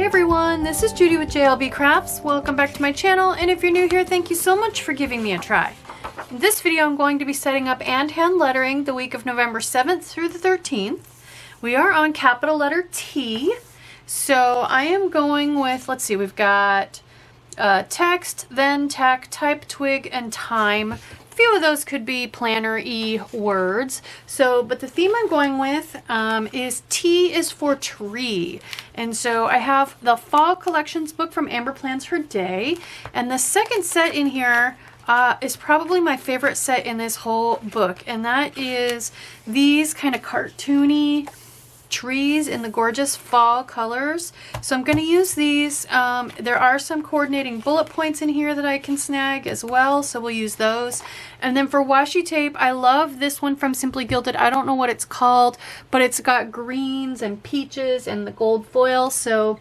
Hey everyone, this is Judi with JLBCrafts. Welcome back to my channel, and if you're new here, thank you so much for giving me a try. In this video, I'm going to be setting up and hand lettering the week of November 7th through the 13th. We are on capital letter T, so I am going with, let's see, we've got text, then, tack, type, twig, and time. A few of those could be planner-y words. So, but the theme I'm going with is T is for tree. And so I have the Fall Collections book from Amber Plans Her Day. And the second set in here is probably my favorite set in this whole book. And that is these kind of cartoony trees in the gorgeous fall colors. So I'm going to use these. There are some coordinating bullet points in here that I can snag as well, so we'll use those. And then for washi tape, I love this one from Simply Gilded. I don't know what it's called, but it's got greens and peaches and the gold foil. So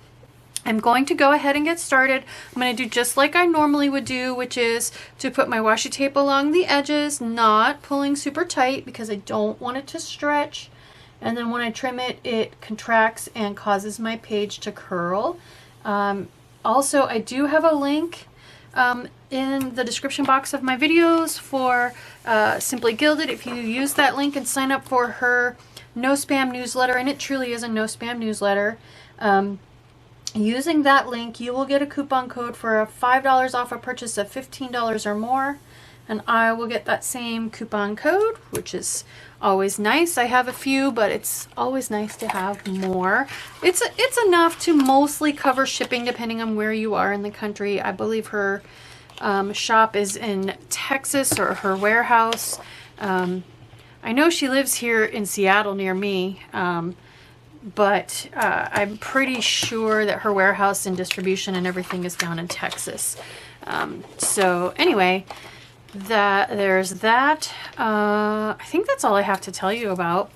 I'm going to go ahead and get started. I'm going to do just like I normally would do, which is to put my washi tape along the edges, not pulling super tight because I don't want it to stretch. And then when I trim it, it contracts and causes my page to curl. Also, I do have a link in the description box of my videos for Simply Gilded. If you use that link and sign up for her no spam newsletter, and it truly is a no spam newsletter, using that link, you will get a coupon code for $5 off a purchase of $15 or more. And I will get that same coupon code, which is always nice. I have a few, but it's always nice to have more. It's enough to mostly cover shipping depending on where you are in the country. I believe her shop is in Texas, or her warehouse. I know she lives here in Seattle near me, but I'm pretty sure that her warehouse and distribution and everything is down in Texas. So anyway, there's that. I think that's all I have to tell you about.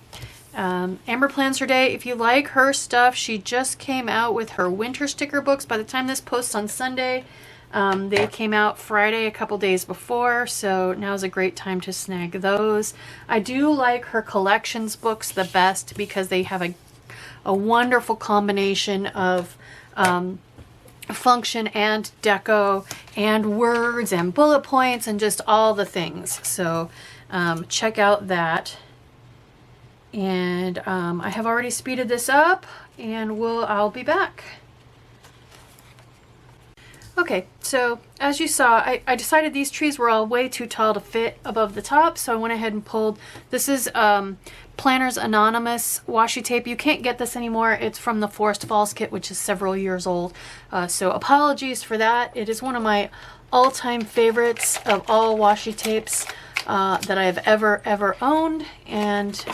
Amber Plans Her Day. If you like her stuff, she just came out with her winter sticker books. By the time this posts on Sunday, they came out Friday a couple days before, so now's a great time to snag those. I do like her collections books the best because they have a wonderful combination of function and deco and words and bullet points and just all the things. So check out that. And I have already speeded this up, and I'll be back. Okay, so as you saw, I decided these trees were all way too tall to fit above the top, so I went ahead and pulled. This is Planner's Anonymous washi tape. You can't get this anymore. It's from the Forest Falls kit, which is several years old. So apologies for that. It is one of my all-time favorites of all washi tapes that I have ever owned. And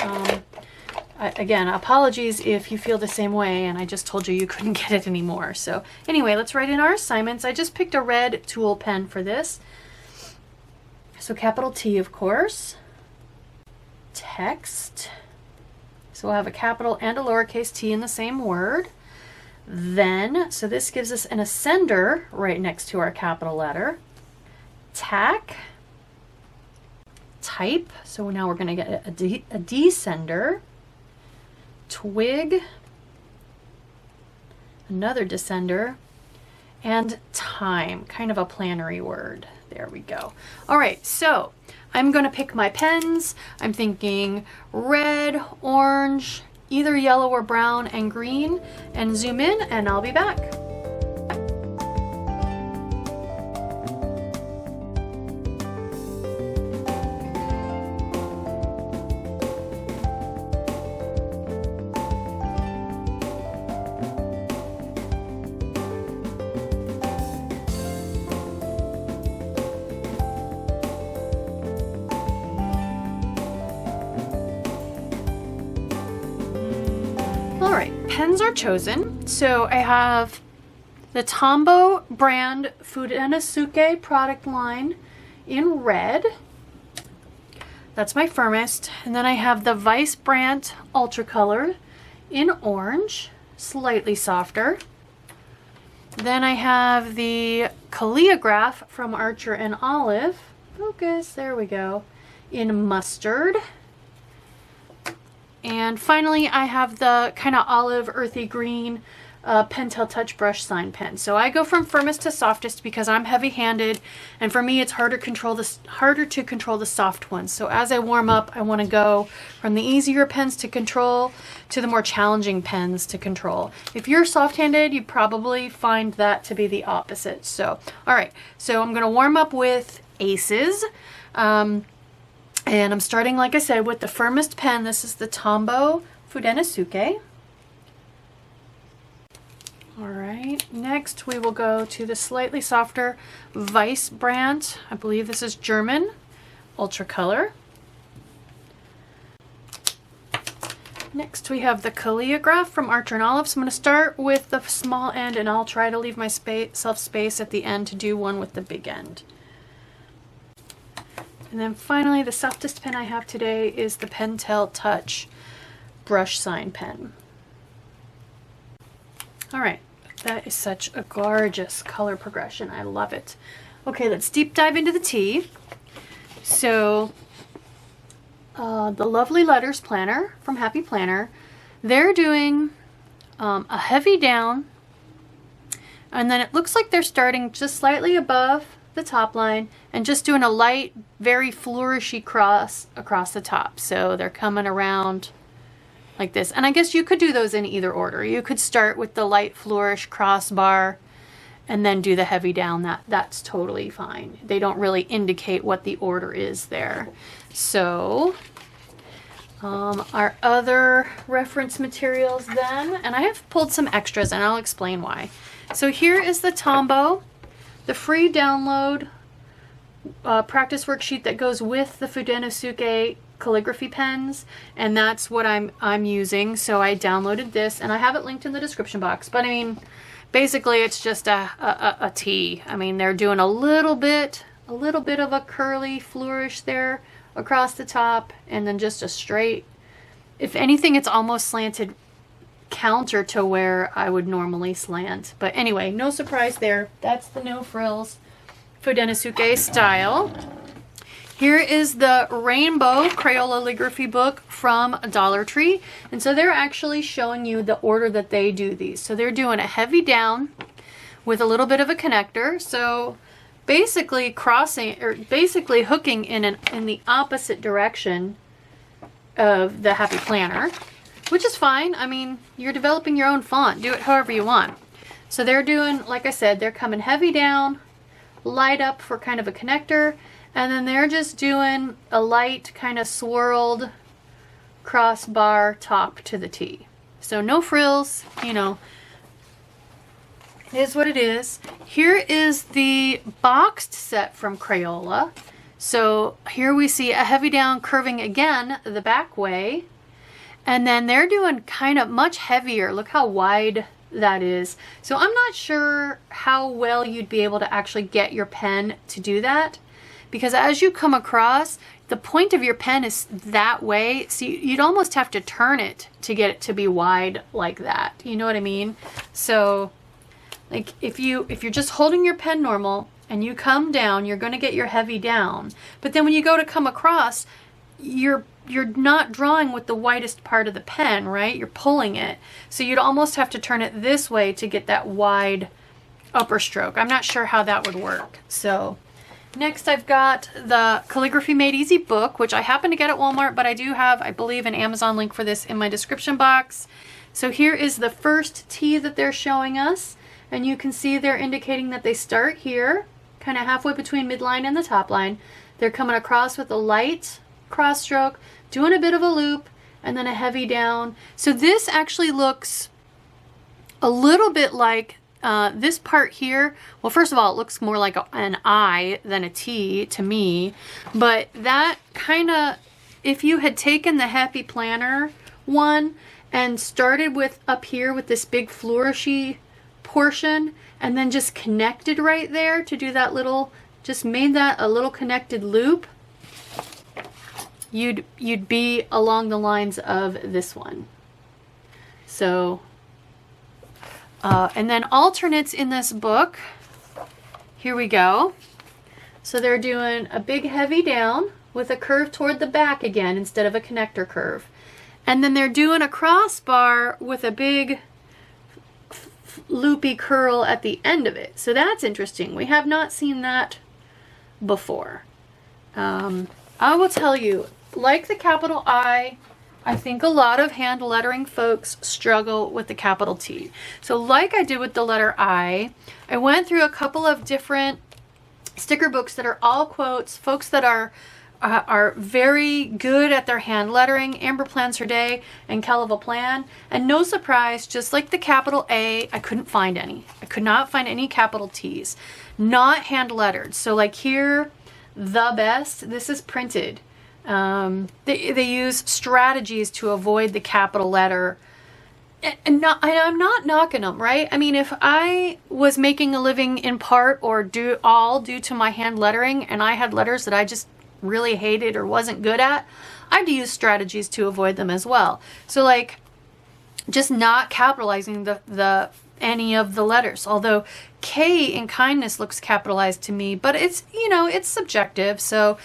again, apologies if you feel the same way and I just told you couldn't get it anymore. So anyway, let's write in our assignments. I just picked a red tool pen for this. So capital T, of course. Text. So we'll have a capital and a lowercase t in the same word. Then, so this gives us an ascender right next to our capital letter. Tack. Type. So now we're going to get a descender. Twig. Another descender. And time. Kind of a plannery word. There we go. All right, so I'm going to pick my pens. I'm thinking red, orange, either yellow or brown, and green, and zoom in, and I'll be back. Pens are chosen. So I have the Tombow brand Fudenosuke product line in red. That's my firmest. And then I have the Vice brand Ultra Color in orange, slightly softer. Then I have the Calligraph from Archer and Olive. Focus, there we go. In mustard. And finally, I have the kind of olive earthy green Pentel Touch Brush Sign Pen. So I go from firmest to softest because I'm heavy-handed, and for me it's harder to control the soft ones. So as I warm up, I want to go from the easier pens to control to the more challenging pens to control. If you're soft-handed, you probably find that to be the opposite. So, all right, so I'm going to warm up with Aces. And I'm starting, like I said, with the firmest pen. This is the Tombow Fudenosuke. All right, next we will go to the slightly softer Weiss brand. I believe this is German, Ultra Color. Next we have the Calligraph from Archer & Olive. So I'm going to start with the small end, and I'll try to leave myself space at the end to do one with the big end. And then finally, the softest pen I have today is the Pentel Touch Brush Sign Pen. All right. That is such a gorgeous color progression. I love it. Okay, let's deep dive into the tea. So, the Lovely Letters Planner from Happy Planner, they're doing a heavy down, and then it looks like they're starting just slightly above the top line and just doing a light, very flourishy cross across the top. So they're coming around like this. And I guess you could do those in either order. You could start with the light flourish crossbar and then do the heavy down. That's totally fine. They don't really indicate what the order is there. So our other reference materials then, and I have pulled some extras and I'll explain why. So here is the Tombow, the free download practice worksheet that goes with the Fudenosuke calligraphy pens, and that's what I'm using. So I downloaded this, and I have it linked in the description box. But I mean, basically it's just a tee. I mean, they're doing a little bit of a curly flourish there across the top, and then just a straight. If anything, it's almost slanted counter to where I would normally slant. But anyway, no surprise there. That's the no frills Fudenosuke style. Here is the Rainbow Crayola Calligraphy book from Dollar Tree. And so they're actually showing you the order that they do these. So they're doing a heavy down with a little bit of a connector. So basically hooking in the opposite direction of the Happy Planner, which is fine. I mean, you're developing your own font. Do it however you want. So they're doing, like I said, they're coming heavy down, light up for kind of a connector, and then they're just doing a light kind of swirled crossbar top to the T. So no frills, you know, it is what it is. Here is the boxed set from Crayola. So here we see a heavy down curving again the back way, and then they're doing kind of much heavier. Look how wide that is. So I'm not sure how well you'd be able to actually get your pen to do that, because as you come across, the point of your pen is that way, so you'd almost have to turn it to get it to be wide like that. You know what I mean? So like if you're just holding your pen normal and you come down, you're going to get your heavy down. But then when you go to come across, you're not drawing with the widest part of the pen, right? You're pulling it. So you'd almost have to turn it this way to get that wide upper stroke. I'm not sure how that would work. So next I've got the Calligraphy Made Easy book, which I happen to get at Walmart, but I do have, I believe, an Amazon link for this in my description box. So here is the first T that they're showing us, and you can see they're indicating that they start here, kind of halfway between midline and the top line. They're coming across with a light cross stroke, doing a bit of a loop, and then a heavy down. So this actually looks a little bit like this part here. Well, first of all, it looks more like an I than a T to me, but that kind of, if you had taken the Happy Planner one and started with up here with this big flourishy portion and then just connected right there to do that little, just made that a little connected loop, you'd be along the lines of this one. So and then alternates in this book, here we go. So they're doing a big heavy down with a curve toward the back again instead of a connector curve. And then they're doing a crossbar with a big loopy curl at the end of it. So that's interesting. We have not seen that before. I will tell you, like the capital I think a lot of hand lettering folks struggle with the capital T. So like I did with the letter I went through a couple of different sticker books that are all quotes, folks that are very good at their hand lettering, Amber Plans Her Day and Kelva Plan, and no surprise, just like the capital A, I couldn't find any. I could not find any capital T's, not hand lettered. So like here, the best, this is printed. They use strategies to avoid the capital letter. And I'm not knocking them, right? I mean, if I was making a living in part or due to my hand lettering, and I had letters that I just really hated or wasn't good at, I'd use strategies to avoid them as well. So like just not capitalizing the any of the letters, although K in kindness looks capitalized to me, but it's, you know, it's subjective. So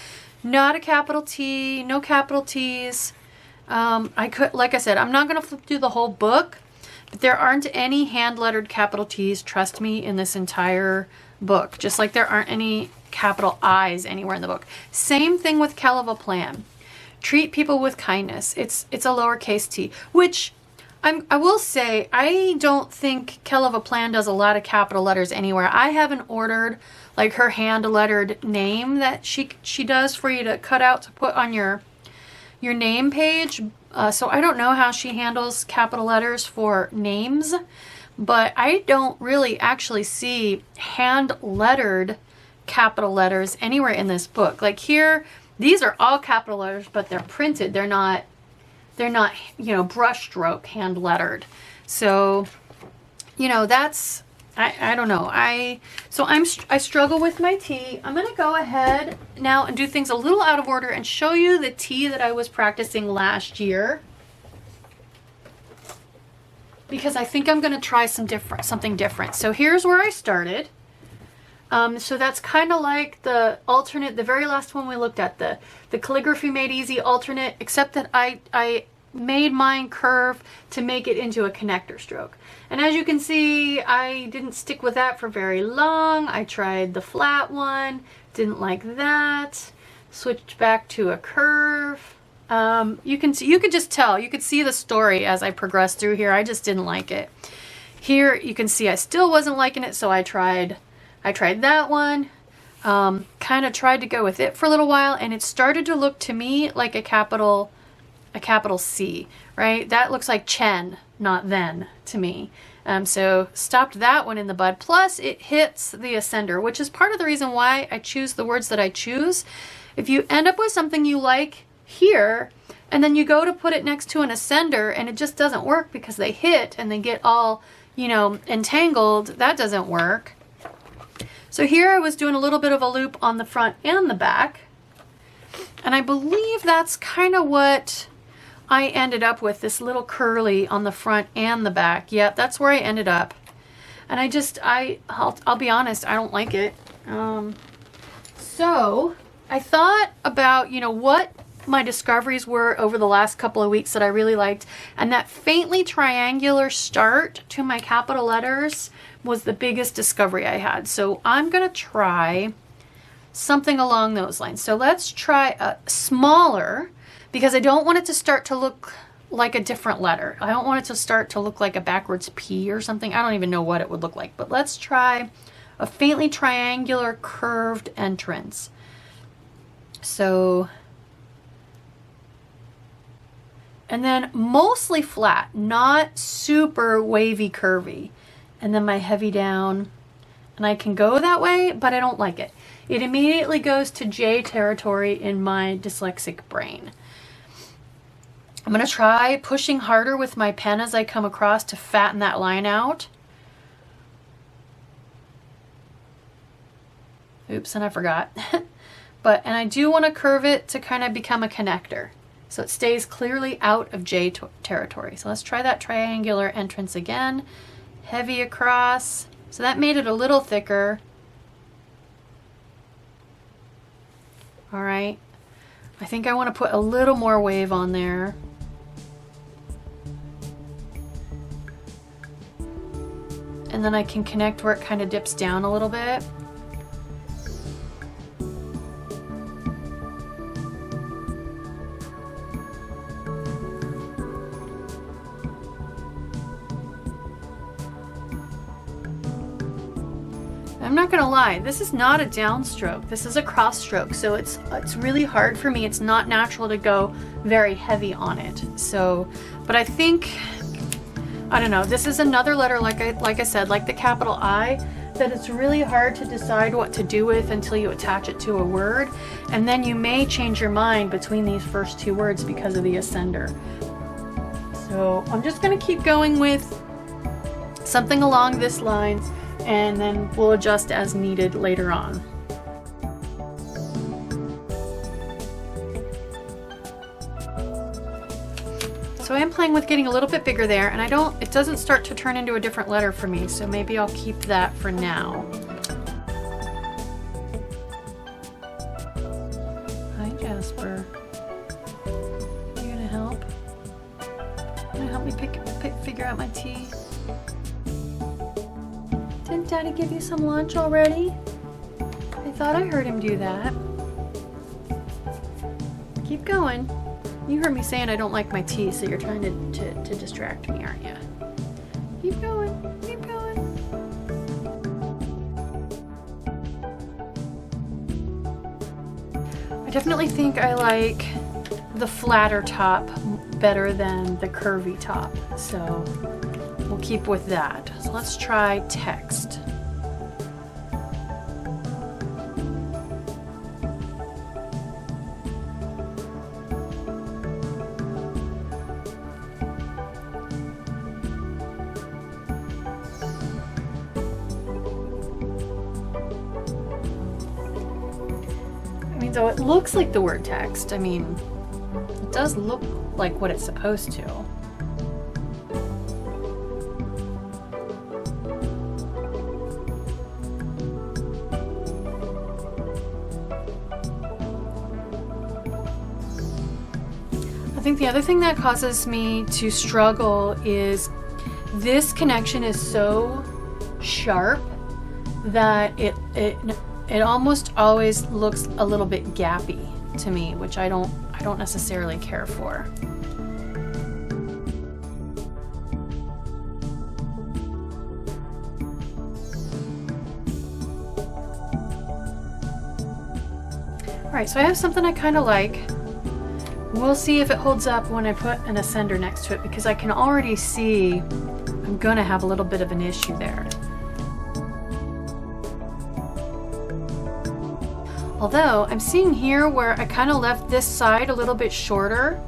not a capital T, no capital T's. I could, like I said, I'm not going to flip through the whole book, but there aren't any hand lettered capital T's, trust me, in this entire book, just like there aren't any capital I's anywhere in the book. Same thing with Kelva Plan. Treat people with kindness. It's a lowercase t, which I will say, I don't think Kelva Plan does a lot of capital letters anywhere. I haven't ordered like her hand lettered name that she does for you to cut out to put on your name page. So I don't know how she handles capital letters for names, but I don't really actually see hand lettered capital letters anywhere in this book. Like here, these are all capital letters, but they're printed. They're not, you know, brush stroke hand lettered. So, you know, that's, I don't know. I struggle with my T. I'm going to go ahead now and do things a little out of order and show you the T that I was practicing last year, because I think I'm going to try something different. So here's where I started. So that's kind of like the alternate, the very last one we looked at, the Calligraphy Made Easy alternate, except that I made mine curve to make it into a connector stroke. And as you can see, I didn't stick with that for very long. I tried the flat one, didn't like that, switched back to a curve. You could just tell, you could see the story as I progressed through here. I just didn't like it. Here you can see I still wasn't liking it, so I tried that one, kind of tried to go with it for a little while, and it started to look to me like a capital C, right? That looks like Chen, not then, to me. So stopped that one in the bud. Plus it hits the ascender, which is part of the reason why I choose the words that I choose. If you end up with something you like here, and then you go to put it next to an ascender and it just doesn't work because they hit and they get all, you know, entangled, that doesn't work. So here I was doing a little bit of a loop on the front and the back, and I believe that's kind of what I ended up with, this little curly on the front and the back. Yeah, that's where I ended up. And I'll be honest, I don't like it. So I thought about, you know, what my discoveries were over the last couple of weeks that I really liked, and that faintly triangular start to my capital letters was the biggest discovery I had. So I'm gonna try something along those lines. So let's try a smaller, because I don't want it to start to look like a different letter. I don't want it to start to look like a backwards P or something. I don't even know what it would look like, but let's try a faintly triangular curved entrance. So, and then mostly flat, not super wavy curvy. And then my heavy down, and I can go that way, but I don't like it. It immediately goes to J territory in my dyslexic brain. I'm going to try pushing harder with my pen as I come across to fatten that line out. Oops, and I forgot. And I do want to curve it to kind of become a connector, so it stays clearly out of J territory. So let's try that triangular entrance again. Heavy across. So that made it a little thicker. All right. I think I want to put a little more wave on there. and then I can connect where it kind of dips down a little bit. I'm not gonna lie, this is not a downstroke. This is a cross stroke, so it's really hard for me. It's not natural to go very heavy on it. So, but I think, I don't know, this is another letter, like I said, like the capital I, that it's really hard to decide what to do with until you attach it to a word, and then you may change your mind between these first two words because of the ascender. So I'm just gonna keep going with something along this lines, and then we'll adjust as needed later on. So I am playing with getting a little bit bigger there, and it doesn't start to turn into a different letter for me, so maybe I'll keep that for now. Hi, Jasper. You gonna help? Gonna help me figure out my T? Didn't Daddy give you some lunch already? I thought I heard him do that. Keep going. You heard me saying I don't like my tea, so you're trying to distract me, aren't you? Keep going, keep going. I definitely think I like the flatter top better than the curvy top, so we'll keep with that. So let's try text. So it looks like the word text. I mean, it does look like what it's supposed to. I think the other thing that causes me to struggle is this connection is so sharp that it almost always looks a little bit gappy to me, which I don't necessarily care for. All right, so I have something I kind of like. We'll see if it holds up when I put an ascender next to it, because I can already see I'm gonna have a little bit of an issue there. Although I'm seeing here where I kind of left this side a little bit shorter,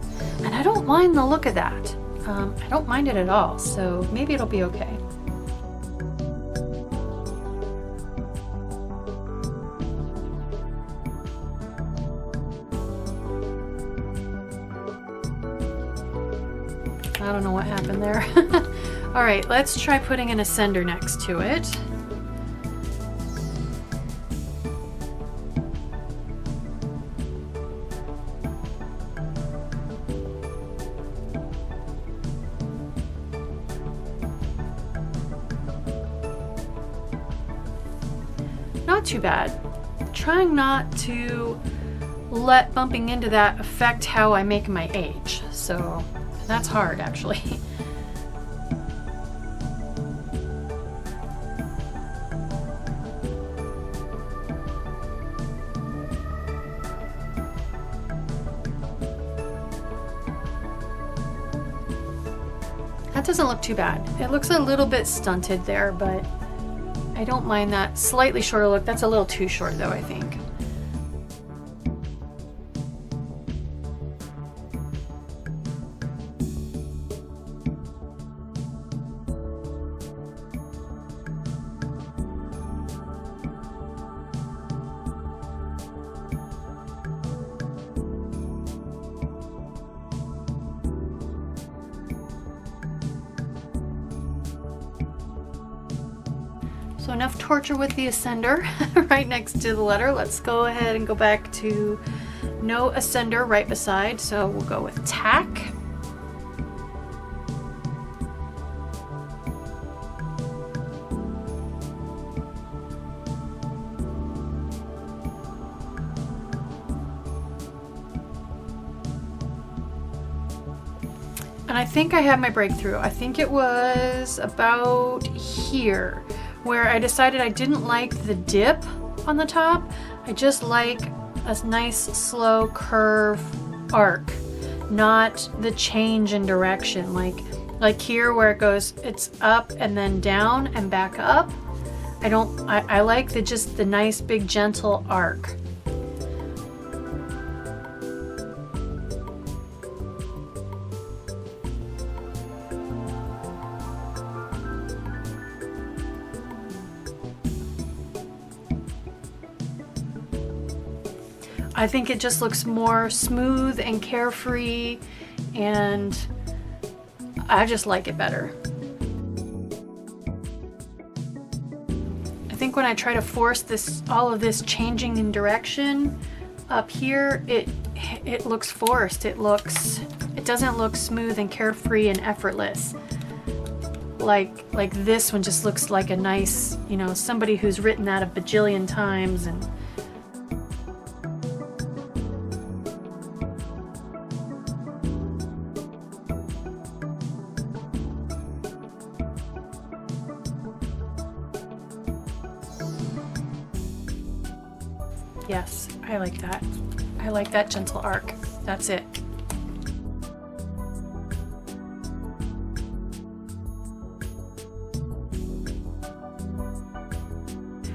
and I don't mind the look of that. I don't mind it at all, so maybe it'll be okay. I don't know what happened there. All right, let's try putting an ascender next to it. Not too bad. Trying not to let bumping into that affect how I make my H. So that's hard, actually. That doesn't look too bad. It looks a little bit stunted there, but I don't mind that slightly shorter look. That's a little too short though, I think. So enough torture with the ascender right next to the letter. Let's go ahead and go back to no ascender right beside. So we'll go with tack. And I think I had my breakthrough. I think it was about here where I decided I didn't like the dip on the top. I just like a nice slow curve arc, not the change in direction. Like here where it goes, it's up and then down and back up. I like just the nice big gentle arc. I think it just looks more smooth and carefree, and I just like it better. I think when I try to force all of this changing in direction up here, it looks forced. It doesn't look smooth and carefree and effortless. Like this one just looks like a nice, you know, somebody who's written that a bajillion times. And yes, I like that. I like that gentle arc. That's it.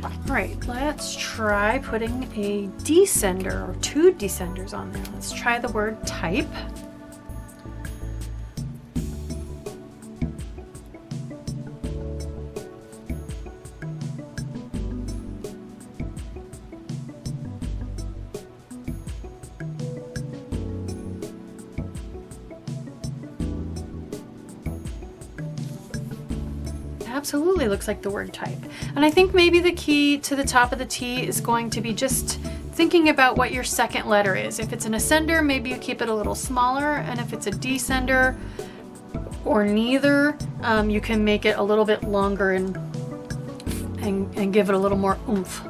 All right, let's try putting a descender or 2 descenders on there. Let's try the word type. Absolutely looks like the word type. And I think maybe the key to the top of the T is going to be just thinking about what your second letter is. If it's an ascender, maybe you keep it a little smaller, and if it's a descender or neither, you can make it a little bit longer and give it a little more oomph.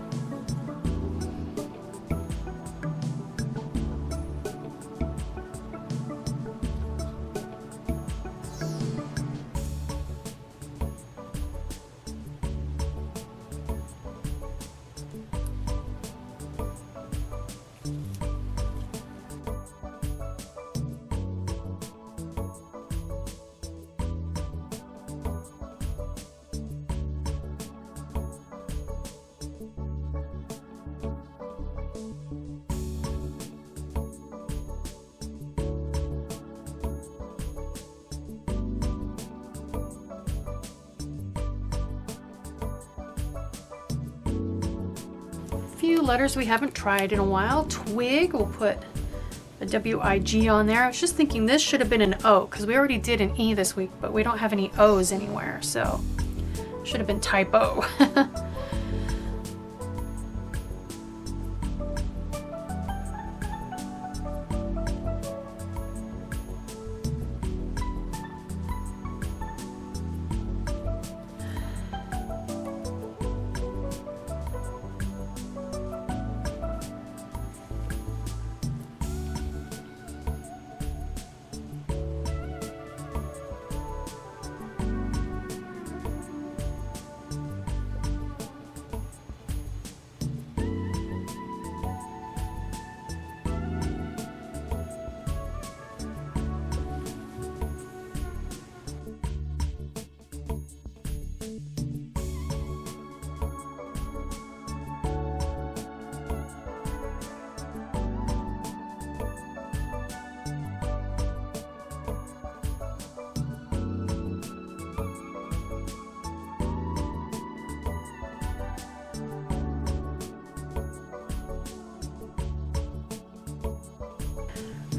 Few letters we haven't tried in a while. Twig, we'll put a W-I-G on there. I was just thinking this should have been an O because we already did an E this week, but we don't have any O's anywhere, so should have been typo.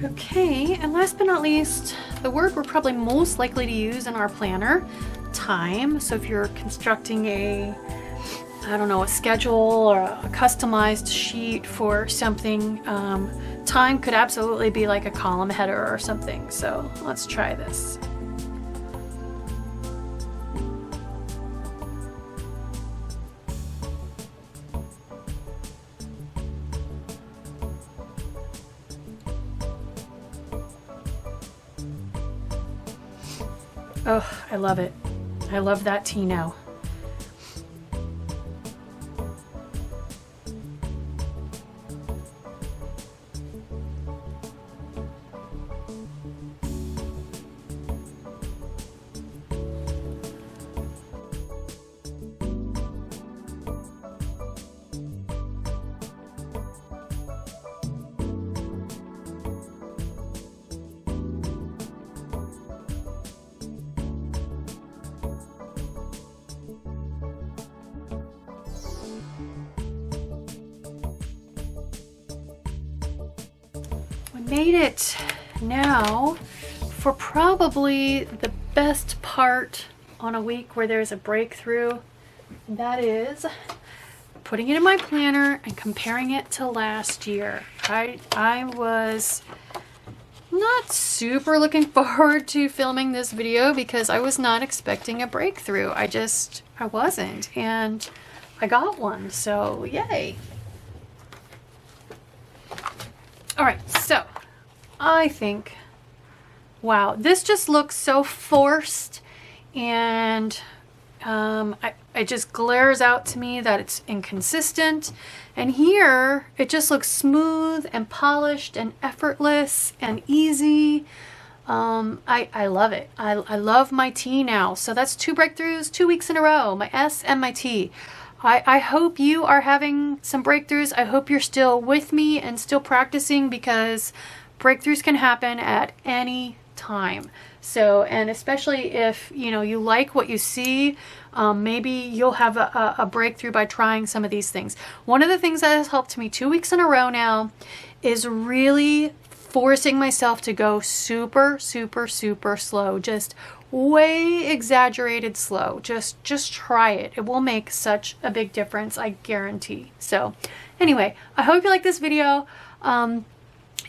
Okay, and last but not least, the word we're probably most likely to use in our planner, time. So if you're constructing a, I don't know, a schedule or a customized sheet for something, time could absolutely be like a column header or something. So let's try this. Oh, I love it. I love that tea now. Made it. Now for probably the best part on a week where there's a breakthrough, that is putting it in my planner and comparing it to last year. I was not super looking forward to filming this video because I was not expecting a breakthrough. I wasn't, and I got one, so yay. All right, so I think, wow, this just looks so forced, and it just glares out to me that it's inconsistent. And here, it just looks smooth and polished and effortless and easy. I love it. I love my tea now. So that's 2 breakthroughs, 2 weeks in a row, my S and my T. I hope you are having some breakthroughs. I hope you're still with me and still practicing, because breakthroughs can happen at any time. So, and especially if, you know, you like what you see, maybe you'll have a breakthrough by trying some of these things. One of the things that has helped me 2 weeks in a row now is really forcing myself to go super, super, super slow. Just way exaggerated slow. Just try it. It will make such a big difference, I guarantee. So anyway, I hope you like this video.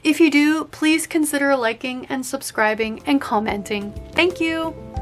If you do, please consider liking and subscribing and commenting. Thank you.